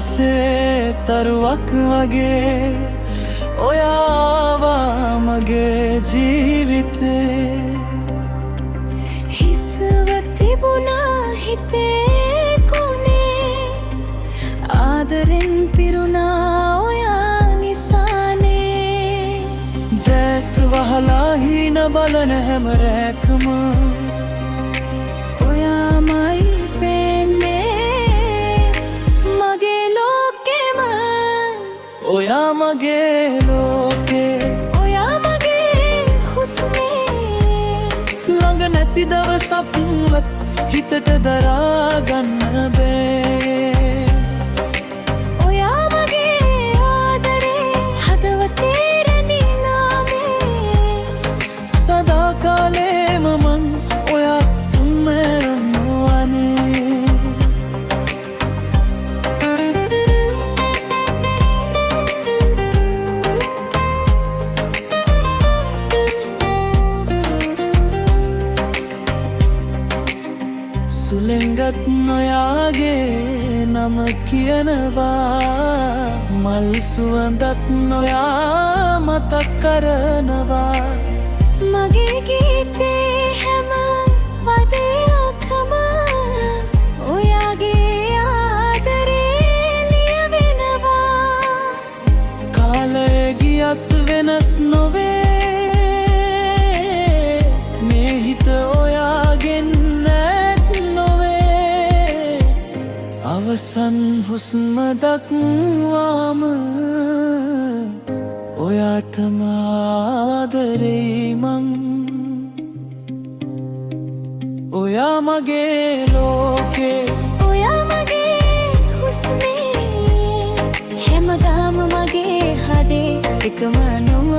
ආසේ තරුවක් වගේ ඔයාවා මගේ ජීවිතේ හිස්ව තිබුණා හිතේ කොනේ ආදරෙන් පිරුණා ඔයා නිසානේ දැස් වහලා හින බලන හැම රැකම ඔයාමයි පේන්නේ මගේ ලෝකෙම ඔයා මගේ ලෝකේ ඔයා මගේ හුස්මේ ළඟ නැති දවසක්වත් හිතට දරා ගන්න බෑ ඔයා මගේ ආදරේ හදවතේ රැඳී නාමේ සදා කාලෙම මං ඔයා උම්මරම්වනේ සුලෙන්ගත් නොයාගේ නම කියනවා මල් සුවඳත් නොයා මතක් කරනවා මගේ ගීතේ හැම පදයකම ඔයාගේ ආදරේ ලියවෙනවා කාලය ගියත් වෙනස් නොවේ මේ හිත ඔයාගෙන් අවසන් හුස්ම දක්වාම ඔයාටම ආදරෙයි මං ඔයා මගේ ලෝකේ ඔයා මගේ හුස්මේ හැමදාම මගේ හදේ එකම නොව